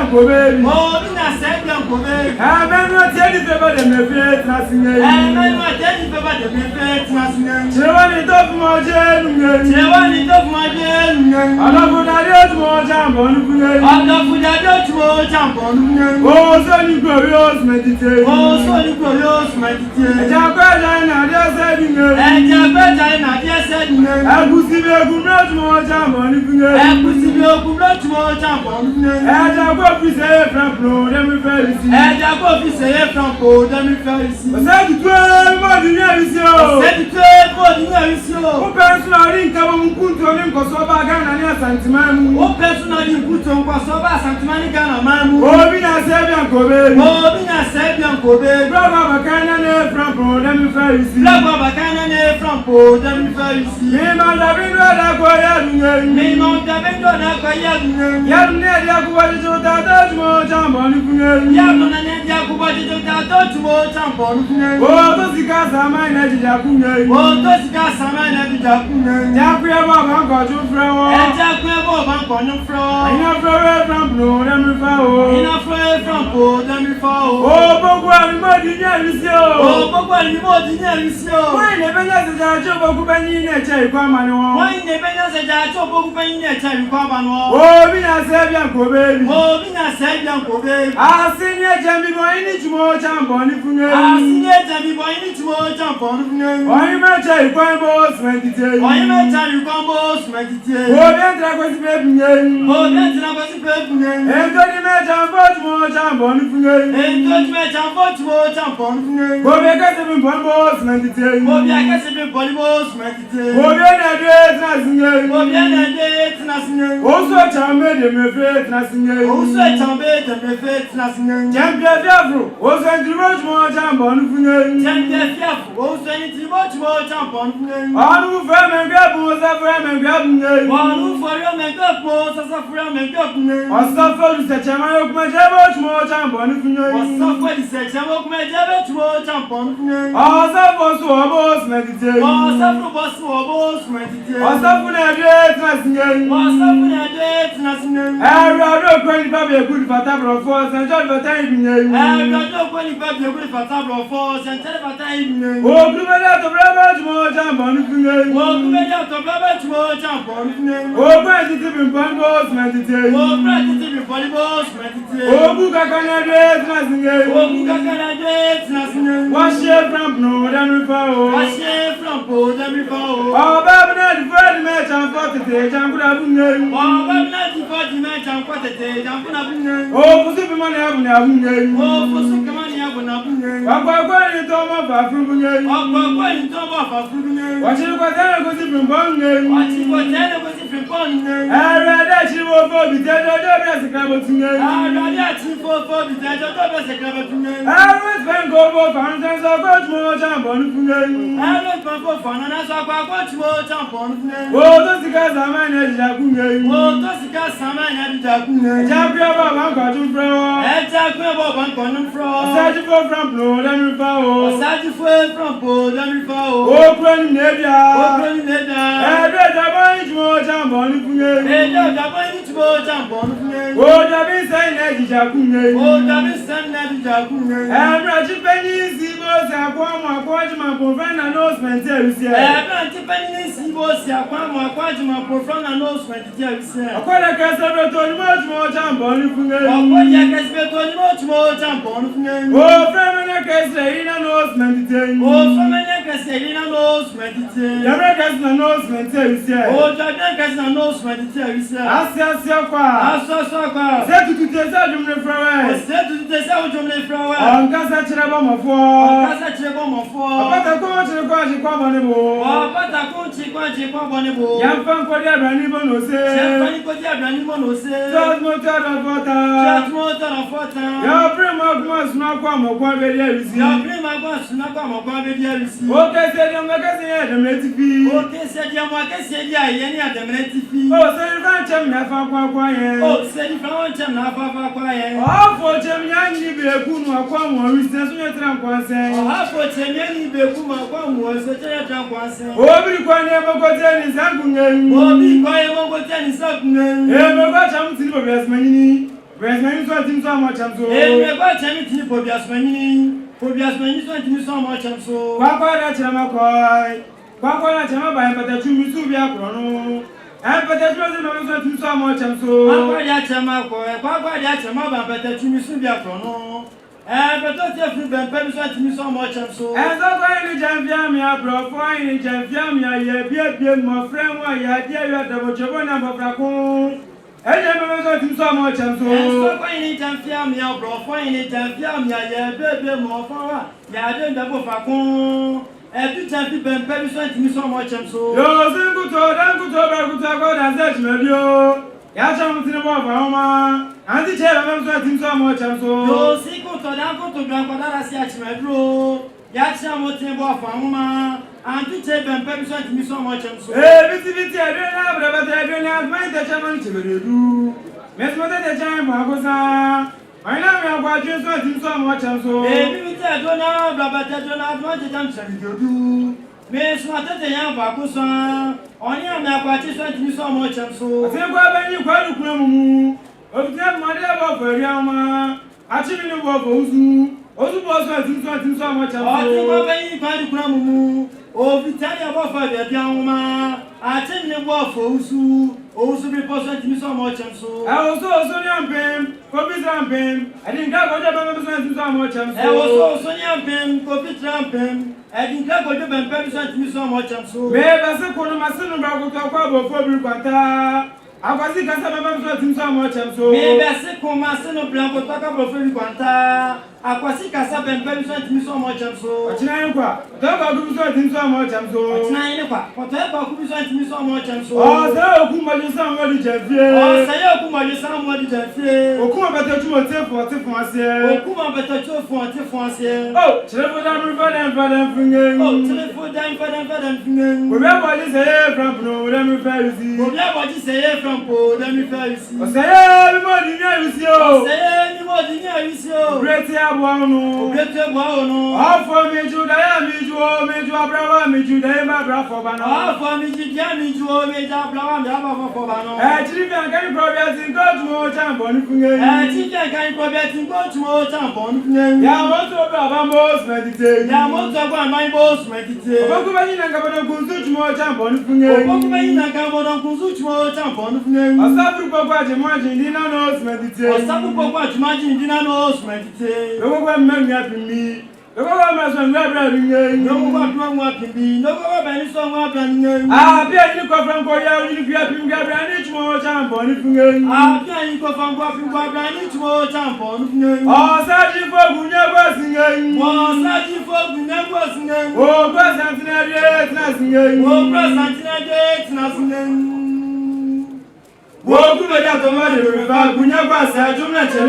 Bianco baby. Oh, Bina said Bianco baby. I'm not telling you about the Mephet, nothing. I'm not telling you about the Mephet, nothing. Chewani top Mojan, Chewani top Mojan. I love that more jump on the I love that more jump on. Oh, so you glorious meditate. Oh, so you glorious meditate. Jabba, I said, and Jabba, I said, I could see a good more jump on the I could see a good more jump on. And I go to say from Lord, let me face it. And I go to say from Lord, let me face it. I said, 12 more than you. Said 12 more than you. O personal income, put on him, because of a gun and a sentiment. O personal input on Kosoba, Santimani Gana, Oh, Bina Sabian Kobe. Oh, Bina Sabian Kobe. Brother Bacana from Lord, let me face it. Brother Bacana from Lord, let me face it. Name on the window, I go ahead. Name on the window, I go ahead. Young Ned, I go ahead to that more jump on the Young Ned, I go ahead to that more jump on the Oh, those guys are my Nadia. Oh, those guys are my Nadia. Jack, we have a got to throw. And Jack, we have a bank on the floor. Enough from Lord, let me follow. Enough from Lord, let me follow. Oh, but what money is you? Oh, but what money is you? Why never does a job of Penny in a chair, come on. Why never does a job of Penny in a chair, come on. Oh, Bina Sabian Kobe. Oh, Bina Sabian Kobe. I'll send you a jammy boy in more jump on the funeral. I'll send you a jammy boy in more jump on the funeral. Why you may tell you, boss, meditate. Why you may tell you, boss, meditate. Oh, then I was baby. Oh, then I was baby. And don't you may jump more jump on the funeral. And don't you may jump more jump on the funeral. Oh, because of him, boss, meditate. Oh, I guess if you boss, meditate. Oh, then I did nothing. Oh, then I did nothing. Also, I made him a faith, nothing. Also, I made him a faith, nothing. Champion Jafro, also, I do much more jump on the funeral. Champion Jafro, also, I do much more jump on the funeral. All who frame and grab was a frame and grab me. One who for your makeup was as a frame and cup. I suffer to such a man of my much more jump on the funeral. Was suffered the section of my jabber to jump on the funeral. I suffer to a boss meditate. Was suffered was to a boss meditate. I suffer a great nothing. Was suffered a death nothing. I rather going to be a good father of force and just the time. I rather going to be a good father of force and tell about time. Oh, blue out of rubber more jump on the funeral. Oh, many out of rubber to jump on the funeral. Oh, practice in Bangos meditate. Oh, practice in volleyball meditate. Oh, Buka can I get nothing. Oh, Buka can I get nothing. Wash your from no, then we follow. Wash your from board, then we follow. Oh, Babylon, the first match and 40 days, I'm good at noon. Oh, Babylon, the 40 match and 40 days, I'm good at noon. Oh, for Superman, I haven't. Oh, for Superman, I haven't. I'm going to talk about from you. Oh, going to talk about from you. What you got there was different bone. What you got there was different bone. I read that you were for the dead as a cabo to me. I read that you were for the dead as a cabo to me. I was going to go for fountains of much more jump on the funeral. I don't go for fun and I saw much more jump on the funeral. Oh, those guys are my name. Oh, those guys are my name. Jump your baba, got you from. And Jack Webber, one corner from. Search for from Lord and Rufao. Search for from Board and Rufao. Oh, Queen Nebia. Open it down. I read the more jump on the funeral. And the bunch more jump on the funeral. Oh, that is saying that you are good. Oh, that is saying that you are good. I'm Roger Penny, see, was a former quadrant for friend and announcement. I'm Tiffany, see, was a quadrant for friend and announcement. I call a castle to much more jump on the funeral. Oh, what you can spend much more jump on the funeral. Oh, from a castle in announcement. Oh, from a castle in announcement. America's announcement. Oh, America's announcement. I said to the Southern Flower. Said to the Southern Flower. On Casa Cherabama for. But I go to the Quaji Quabanebo. Oh, but I go to Quaji Quabanebo. Young Fancodia Ranimon will say. Fancodia Ranimon will say. Just motor of water. Just motor of water. Your prima must not come or quite very easy. Your prima must not come or quite very easy. Okay, said your magazine, the Metifi. Okay, said your magazine, any of the Metifi. Oh, say the Ranchem never quiet. Oh, said the Ranchem never quiet. Oh, for Chemian, you be a good one, come on, we stand to Trump was saying. Oh, for Chemian, you be a Kuma, come was a Trump was saying. Oh, be quiet, never got any sample. Oh, be quiet, won't go tell you something. Never got some silver as many. Resmen so tim so much am so. Me ba chemi ti pobiasmani so tim so much am so. Kwa da chema koi. Kwa na chema ba empata chumi su bia kro no. Empata chumi so tim so much am so. Kwa da chema koi. Kwa da chema ba empata chumi su bia kro no. But don't you feel bad? Permission to me so much. I'm so. As I'm going to jam ya, bro, fine, jam ya, yeah, my friend, why, yeah, dear, you have the double number of Raccoon. And I'm going to so much. I'm so. So fine, jam ya, bro, fine, jam ya, yeah, baby, more for yeah, then double Raccoon. Every time people permission to me so much. I'm so. Yo, good to and such, maybe. Yacham to the Baba, and the chair of them so much. I'm so. Yo, Siko to Danko to Grandpa Siachmedro, Yacham to the Baba, and the chair and permission to me so much. I'm so. Eh, visibility, I don't have, but I don't have my Dutchman to do. Miss Mother the Giant Magosa. I know you are watching so much. I'm so. Eh, visibility, I don't have, but I don't have what the Johnson to do. Miss Mother the Young Bakusa. Only I'm not watching so much. I'm so. I think when you quite a room of that mother of a Yama, actually, you walk Ozu, Ozu was so much. I think when you quite a room of Italia of a Yama, I think you walk Ozu, Ozu be posted so much. I'm so. I was also young Pim, Copy Tramping. I didn't have what so much. I was also young Pim, Copy Tramping. I didn't have what you so much. I'm so. Maybe I said, my son about to talk about Quanta. I was the Casa so much. I'm so. Maybe I said, my son of Blanco talk about Quanta. I was the Casa and so much. I'm so. What's 9 o'clock? Talk about so much. I'm so. What's 9 o'clock? Whatever me so much. I'm so. Oh, so Kuma is somebody, Jeffrey. Oh, say, Kuma is somebody, Jeffrey. Oh, come about the 2 or 10 for Tiffany. Oh, come about the 2 for Tiffany. Oh, telephone for them. Oh, telephone for them. Whatever you say from no, let me fair you see. Whatever you say from Poe, let me fair you see. Say anybody near you. Say anybody near you. Great Abuano, Great Abuano. All for me, Judah, me, Abraham, me, Judah, my brother, Bano. All for me, Judah, me, Abraham, Bano. Actually, I can't progress in God to more time, Bonnie. Actually, I can't progress in God to more time, Bonnie. Yeah, I want to about most meditate. Yeah, I want to about my boss meditate. What do I need? I got to more time, Bonnie. What do I need? I got to more time, Bonnie. I started to go back to imagine dinner notes meditate. I started to go back to imagine dinner notes meditate. No one men have me. No one must have been no one walking me. No one any song up and I'll be a new from Koya if you have been gathering each more time on it. I'll be a new from Wapping each more time on it. Oh, searching for who never singing. Oh, searching for who never singing. Oh, present in a day, nothing. Oh, present in a day, nothing. Walk to the other mother, who never said to mention.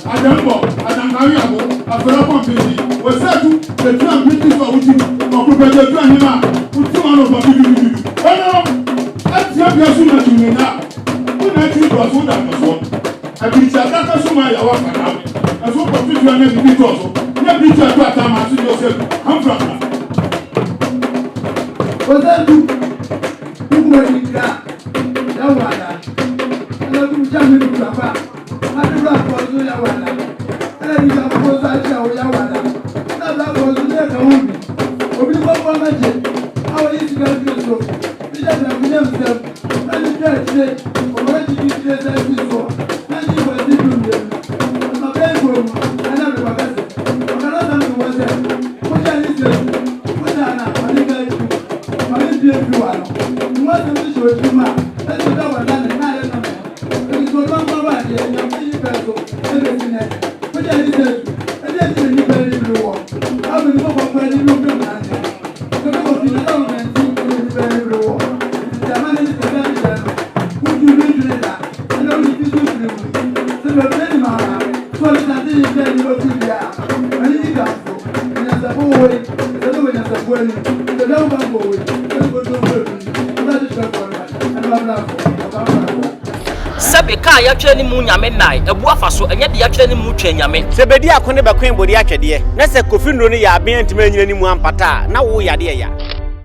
Adambo, Adamariabo, Afro Company, was said to the Trump British for which or Professor Tranima, with 2 hours of video. Oh no, that's not your sooner to me now. Who naturally was what I was one. I believe that Suma Yawa, as one of you are never be also. Never be to a time as yourself. I'm from. Was that who were in that? No one. I love you, Jamie Papa. I don't know what you are. And you are supposed to show Yawana. That was the movie. But we won't manage it. How is it going to go? We just have them. And the church, already did this before. And you were different. I'm a very good one. I never was it. I'm another was there. What are you saying? What are you going to do? I didn't do everyone. You want to show it to me. That's what I was done. It's no longer right here. Sabe ka ya twere ni mu nyame nai ebu afaso enye de ya twere ni mu twa nyame sebedi akone be kwen bodi atwede na se Kofi Nro ni ya aben ntime nyina ni mu ampata na wo yade ya